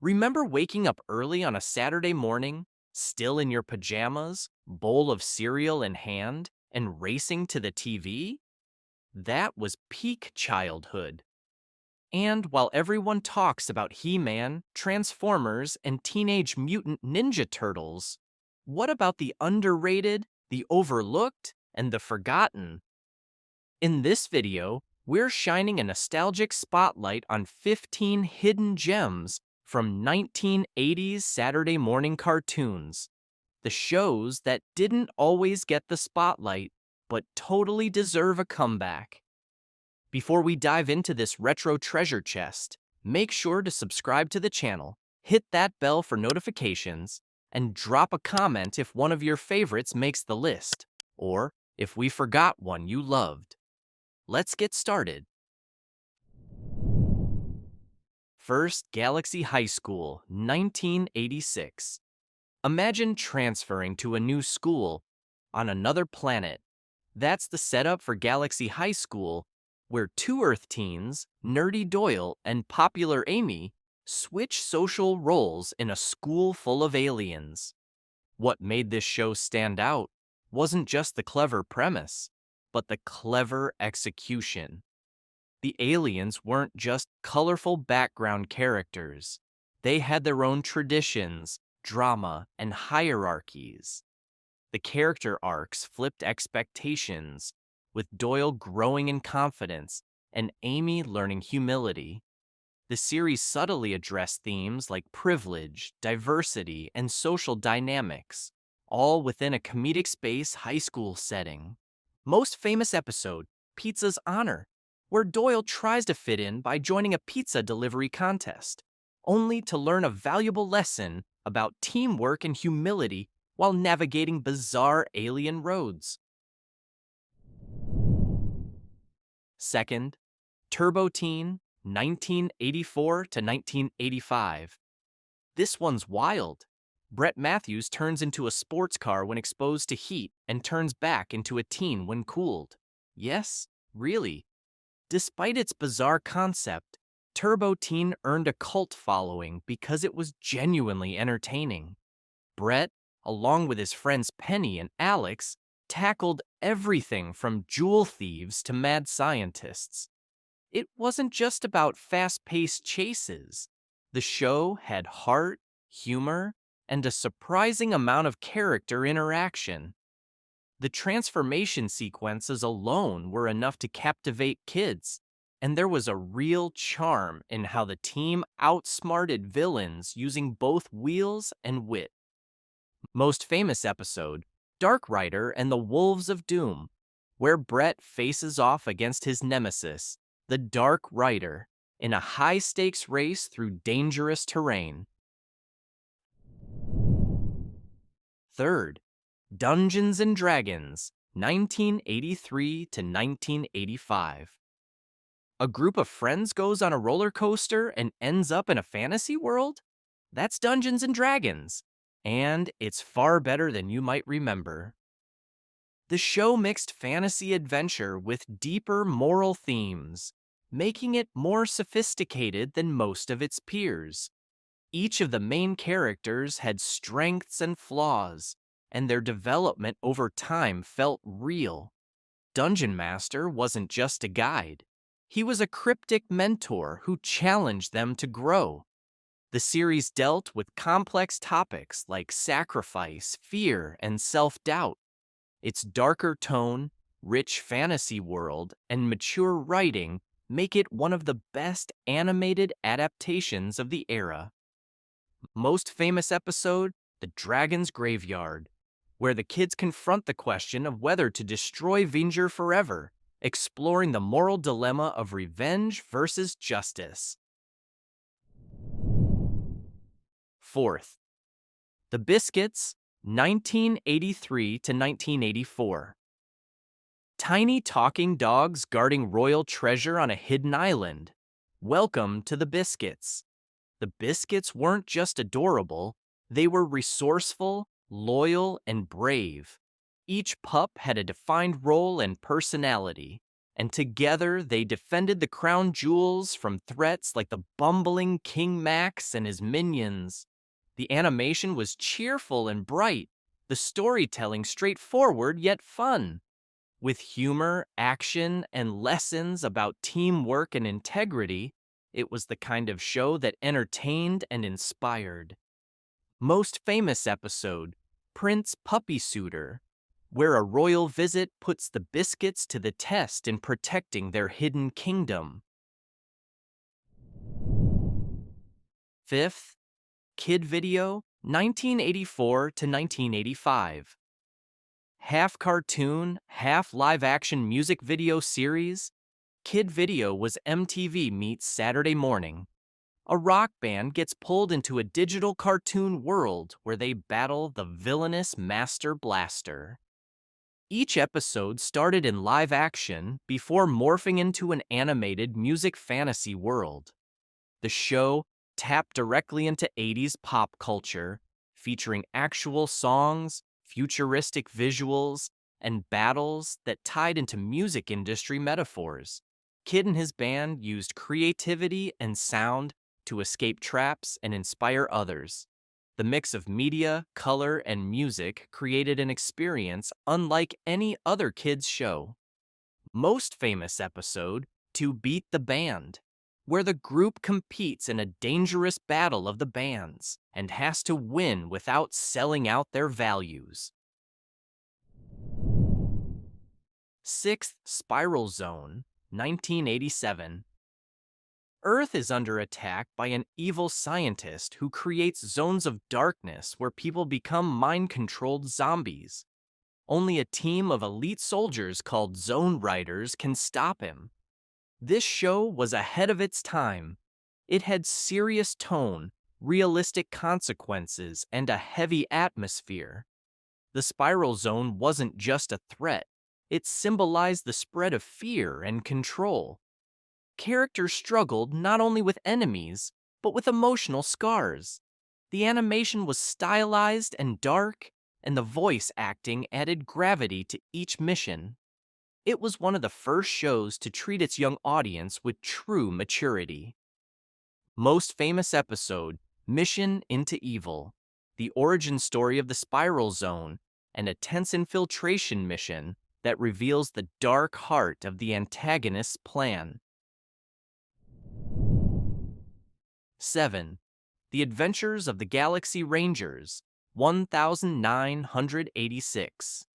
Remember waking up early on a Saturday morning, still in your pajamas, bowl of cereal in hand, and racing to the TV? That was peak childhood. And while everyone talks about He-Man, Transformers, and Teenage Mutant Ninja Turtles, what about the underrated, the overlooked, and the forgotten? In this video, we're shining a nostalgic spotlight on 15 hidden gems from 1980s Saturday morning cartoons. The shows that didn't always get the spotlight, but totally deserve a comeback. Before we dive into this retro treasure chest, make sure to subscribe to the channel, hit that bell for notifications, and drop a comment if one of your favorites makes the list, or if we forgot one you loved. Let's get started. First, Galaxy High School, 1986. Imagine transferring to a new school on another planet. That's the setup for Galaxy High School, where two Earth teens, Nerdy Doyle and Popular Amy, switch social roles in a school full of aliens. What made this show stand out wasn't just the clever premise, but the clever execution. The aliens weren't just colorful background characters. They had their own traditions, drama, and hierarchies. The character arcs flipped expectations, with Doyle growing in confidence and Amy learning humility. The series subtly addressed themes like privilege, diversity, and social dynamics, all within a comedic space high school setting. Most famous episode, Pizza's Honor, where Doyle tries to fit in by joining a pizza delivery contest, only to learn a valuable lesson about teamwork and humility while navigating bizarre alien roads. Second, Turbo Teen, 1984 to 1985. This one's wild. Brett Matthews turns into a sports car when exposed to heat and turns back into a teen when cooled. Yes, really. Despite its bizarre concept, Turbo Teen earned a cult following because it was genuinely entertaining. Brett, along with his friends Penny and Alex, tackled everything from jewel thieves to mad scientists. It wasn't just about fast-paced chases. The show had heart, humor, and a surprising amount of character interaction. The transformation sequences alone were enough to captivate kids, and there was a real charm in how the team outsmarted villains using both wheels and wit. Most famous episode, Dark Rider and the Wolves of Doom, where Brett faces off against his nemesis, the Dark Rider, in a high-stakes race through dangerous terrain. Third, Dungeons and Dragons, 1983 to 1985. A group of friends goes on a roller coaster and ends up in a fantasy world? That's Dungeons and Dragons, and it's far better than you might remember. The show mixed fantasy adventure with deeper moral themes, making it more sophisticated than most of its peers. Each of the main characters had strengths and flaws, and their development over time felt real. Dungeon Master wasn't just a guide. He was a cryptic mentor who challenged them to grow. The series dealt with complex topics like sacrifice, fear, and self-doubt. Its darker tone, rich fantasy world, and mature writing make it one of the best animated adaptations of the era. Most famous episode, The Dragon's Graveyard, where the kids confront the question of whether to destroy Vinger forever, exploring the moral dilemma of revenge versus justice. Fourth, The Biscuits, 1983 to 1984. Tiny talking dogs guarding royal treasure on a hidden island. Welcome to the Biscuits. The Biscuits weren't just adorable, they were resourceful, loyal, and brave. Each pup had a defined role and personality, and together they defended the crown jewels from threats like the bumbling King Max and his minions. The animation was cheerful and bright, the storytelling straightforward yet fun. With humor, action, and lessons about teamwork and integrity, it was the kind of show that entertained and inspired. Most famous episode, Prince Puppy Suitor, where a royal visit puts the biscuits to the test in protecting their hidden kingdom. Fifth, Kid Video, 1984 to 1985. Half cartoon, half live-action music video series, Kid Video was MTV meets Saturday Morning. A rock band gets pulled into a digital cartoon world where they battle the villainous Master Blaster. Each episode started in live action before morphing into an animated music fantasy world. The show tapped directly into 80s pop culture, featuring actual songs, futuristic visuals, and battles that tied into music industry metaphors. Kid and his band used creativity and sound to escape traps and inspire others. The mix of media, color, and music created an experience unlike any other kids' show. Most famous episode, To Beat the Band, where the group competes in a dangerous battle of the bands and has to win without selling out their values. Sixth, Spiral Zone, 1987. Earth is under attack by an evil scientist who creates zones of darkness where people become mind-controlled zombies. Only a team of elite soldiers called Zone Riders can stop him. This show was ahead of its time. It had serious tone, realistic consequences, and a heavy atmosphere. The Spiral Zone wasn't just a threat. It symbolized the spread of fear and control. Characters struggled not only with enemies, but with emotional scars. The animation was stylized and dark, and the voice acting added gravity to each mission. It was one of the first shows to treat its young audience with true maturity. Most famous episode, Mission into Evil, the origin story of the Spiral Zone, and a tense infiltration mission that reveals the dark heart of the antagonist's plan. 7. The Adventures of the Galaxy Rangers, 1986.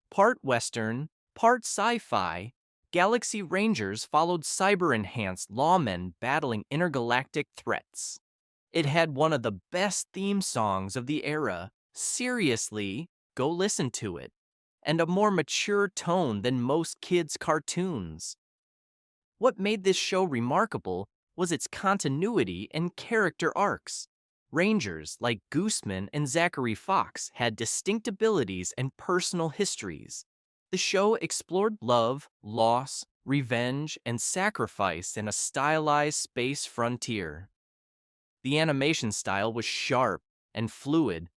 Part Western, part sci-fi, Galaxy Rangers followed cyber-enhanced lawmen battling intergalactic threats. It had one of the best theme songs of the era. Seriously, go listen to it. And a more mature tone than most kids' cartoons. What made this show remarkable was its continuity and character arcs. Rangers like Gooseman and Zachary Fox had distinct abilities and personal histories. The show explored love, loss, revenge, and sacrifice in a stylized space frontier. The animation style was sharp and fluid,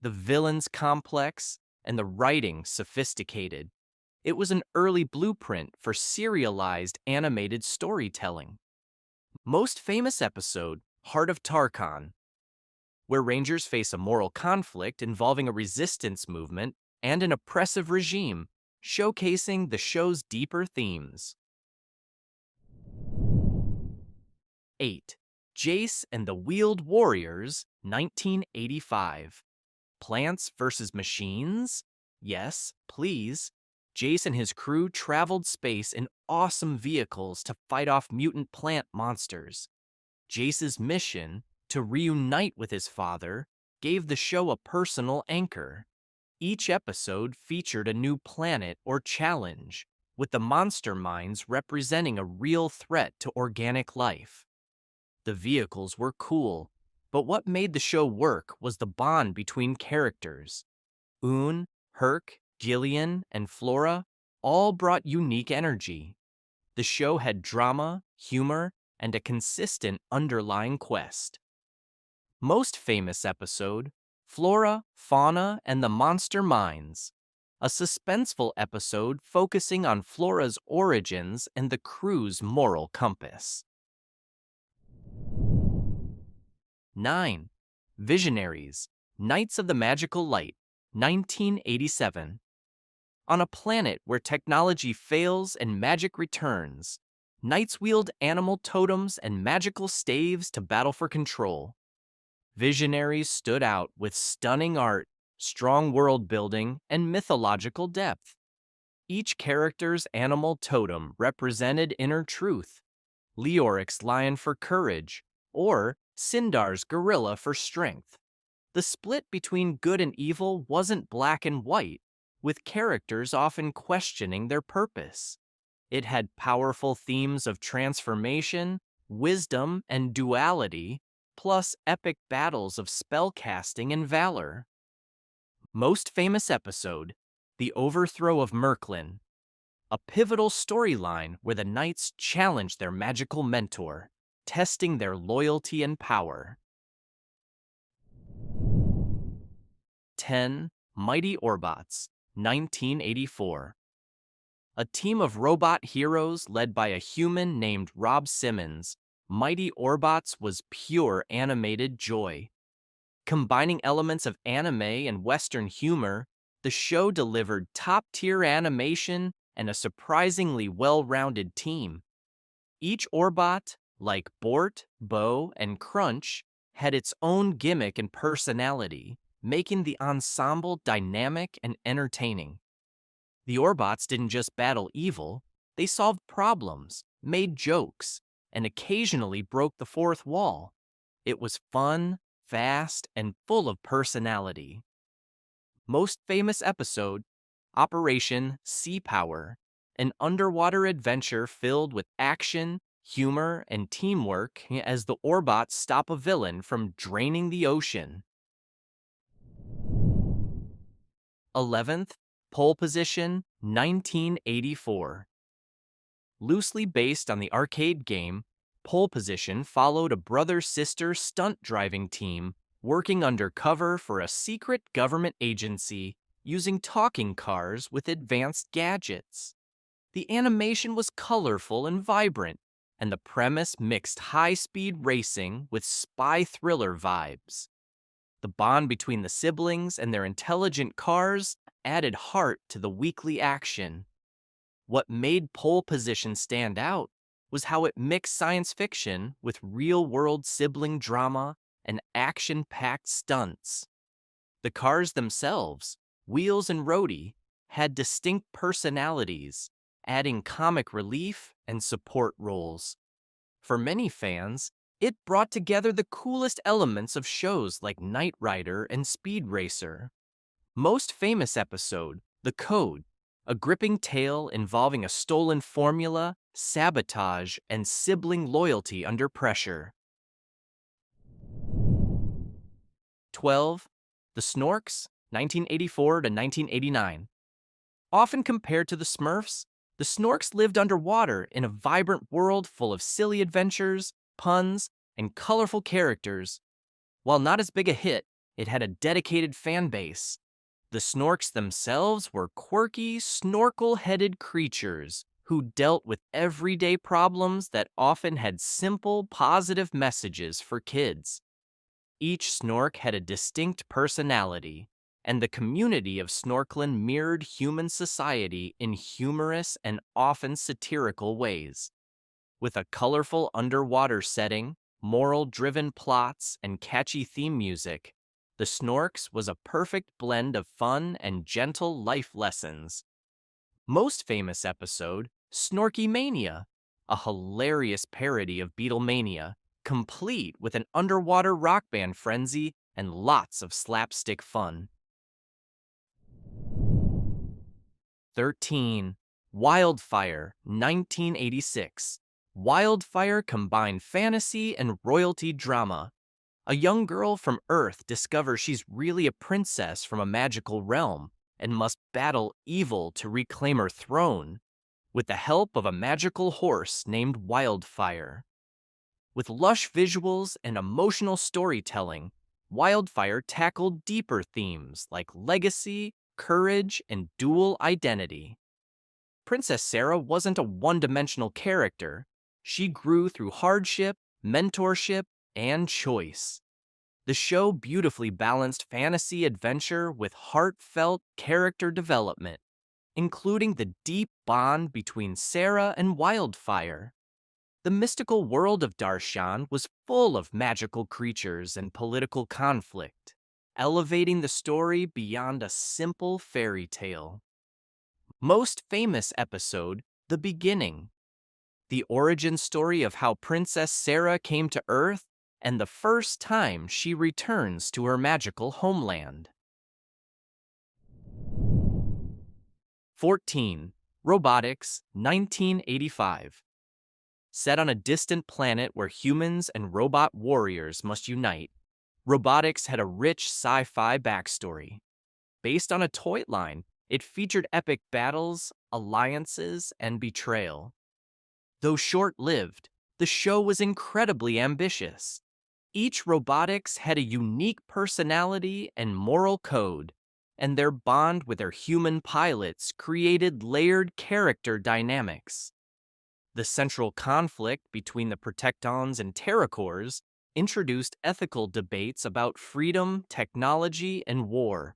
the villains complex, and the writing sophisticated. It was an early blueprint for serialized animated storytelling. Most famous episode, Heart of Tarkon, where Rangers face a moral conflict involving a resistance movement and an oppressive regime, showcasing the show's deeper themes. 8. Jace and the Wheeled Warriors, 1985. Plants vs. Machines? Yes, please. Jace and his crew traveled space in awesome vehicles to fight off mutant plant monsters. Jace's mission, to reunite with his father, gave the show a personal anchor. Each episode featured a new planet or challenge, with the monster minds representing a real threat to organic life. The vehicles were cool, but what made the show work was the bond between characters. Oon, Herc, Gillian, and Flora all brought unique energy. The show had drama, humor, and a consistent underlying quest. Most famous episode, Flora, Fauna, and the Monster Mines. a suspenseful episode focusing on Flora's origins and the crew's moral compass. 9. Visionaries, Knights of the Magical Light, 1987. On a planet where technology fails and magic returns, knights wield animal totems and magical staves to battle for control. Visionaries stood out with stunning art, strong world building, and mythological depth. Each character's animal totem represented inner truth: Leoric's lion for courage, or Sindar's gorilla for strength. The split between good and evil wasn't black and white, with characters often questioning their purpose. It had powerful themes of transformation, wisdom, and duality, plus epic battles of spellcasting and valor. Most famous episode, The Overthrow of Merklin, a pivotal storyline where the knights challenge their magical mentor, testing their loyalty and power. 10. Mighty Orbots, 1984. A team of robot heroes led by a human named Rob Simmons, Mighty Orbots was pure animated joy. Combining elements of anime and Western humor, the show delivered top-tier animation and a surprisingly well-rounded team. Each Orbot, like Bort, Bo, and Crunch, had its own gimmick and personality, making the ensemble dynamic and entertaining. The Orbots didn't just battle evil, they solved problems, made jokes, and occasionally broke the fourth wall. It was fun, fast, and full of personality. Most famous episode, Operation Sea Power, an underwater adventure filled with action, humor, and teamwork as the Orbots stop a villain from draining the ocean. 11th, Pole Position, 1984. Loosely based on the arcade game, Pole Position followed a brother-sister stunt driving team working undercover for a secret government agency using talking cars with advanced gadgets. The animation was colorful and vibrant, and the premise mixed high-speed racing with spy thriller vibes. The bond between the siblings and their intelligent cars added heart to the weekly action. What made Pole Position stand out was how it mixed science fiction with real-world sibling drama and action-packed stunts. The cars themselves, Wheels and Roadie, had distinct personalities, adding comic relief and support roles. For many fans, it brought together the coolest elements of shows like Knight Rider and Speed Racer. Most famous episode, The Code, a gripping tale involving a stolen formula, sabotage, and sibling loyalty under pressure. 12. The Snorks, 1984 to 1989. Often compared to the Smurfs, the Snorks lived underwater in a vibrant world full of silly adventures, puns, and colorful characters. While not as big a hit, it had a dedicated fan base. The Snorks themselves were quirky, snorkel-headed creatures who dealt with everyday problems that often had simple, positive messages for kids. Each Snork had a distinct personality, and the community of Snorklin mirrored human society in humorous and often satirical ways. With a colorful underwater setting, moral-driven plots, and catchy theme music, The Snorks was a perfect blend of fun and gentle life lessons. Most famous episode, Snorky Mania, a hilarious parody of Beatlemania, complete with an underwater rock band frenzy and lots of slapstick fun. 13. Wildfire, 1986. Wildfire combined fantasy and royalty drama. A young girl from Earth discovers she's really a princess from a magical realm and must battle evil to reclaim her throne with the help of a magical horse named Wildfire. With lush visuals and emotional storytelling, Wildfire tackled deeper themes like legacy, courage, and dual identity. Princess Sarah wasn't a one-dimensional character. She grew through hardship, mentorship, and choice. The show beautifully balanced fantasy adventure with heartfelt character development, including the deep bond between Sarah and Wildfire. The mystical world of Darshan was full of magical creatures and political conflict, elevating the story beyond a simple fairy tale. Most famous episode, The Beginning. The origin story of how Princess Sarah came to Earth and the first time she returns to her magical homeland. 14. Robotics, 1985. Set on a distant planet where humans and robot warriors must unite, Robotics had a rich sci-fi backstory. Based on a toy line, it featured epic battles, alliances, and betrayal. Though short-lived, the show was incredibly ambitious. Each Robotics had a unique personality and moral code, and their bond with their human pilots created layered character dynamics. The central conflict between the Protectons and Terracors introduced ethical debates about freedom, technology, and war.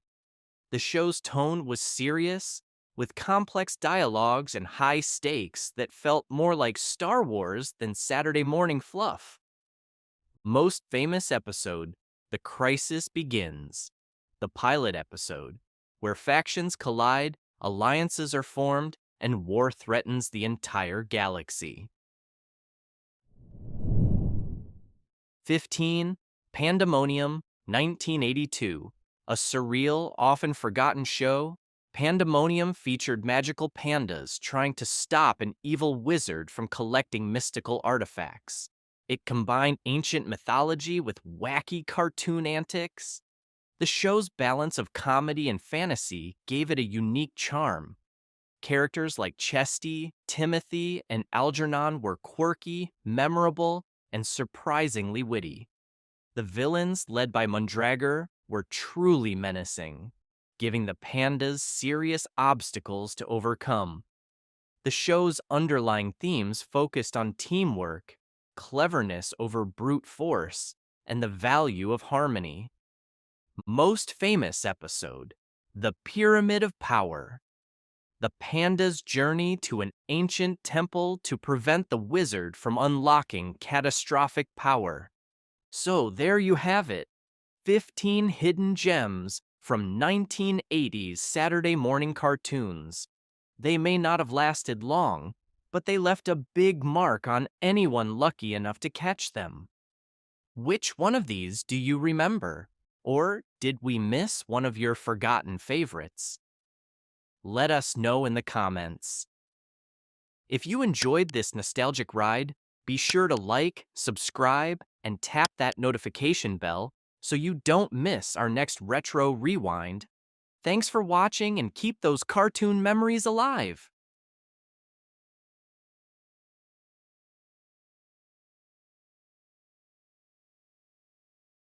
The show's tone was serious, with complex dialogues and high stakes that felt more like Star Wars than Saturday morning fluff. Most famous episode, The Crisis Begins, the pilot episode, where factions collide, alliances are formed, and war threatens the entire galaxy. 15. Pandemonium, 1982. A surreal, often forgotten show, Pandemonium featured magical pandas trying to stop an evil wizard from collecting mystical artifacts. It combined ancient mythology with wacky cartoon antics. The show's balance of comedy and fantasy gave it a unique charm. Characters like Chesty, Timothy, and Algernon were quirky, memorable, and surprisingly witty. The villains, led by Mundragor, were truly menacing, giving the pandas serious obstacles to overcome. The show's underlying themes focused on teamwork, cleverness over brute force, and the value of harmony. Most famous episode, The Pyramid of Power. The panda's journey to an ancient temple to prevent the wizard from unlocking catastrophic power. So there you have it, 15 hidden gems from 1980s Saturday morning cartoons. They may not have lasted long, but they left a big mark on anyone lucky enough to catch them. Which one of these do you remember? Or did we miss one of your forgotten favorites? Let us know in the comments. If you enjoyed this nostalgic ride, be sure to like, subscribe, and tap that notification bell so you don't miss our next retro rewind. Thanks for watching and keep those cartoon memories alive.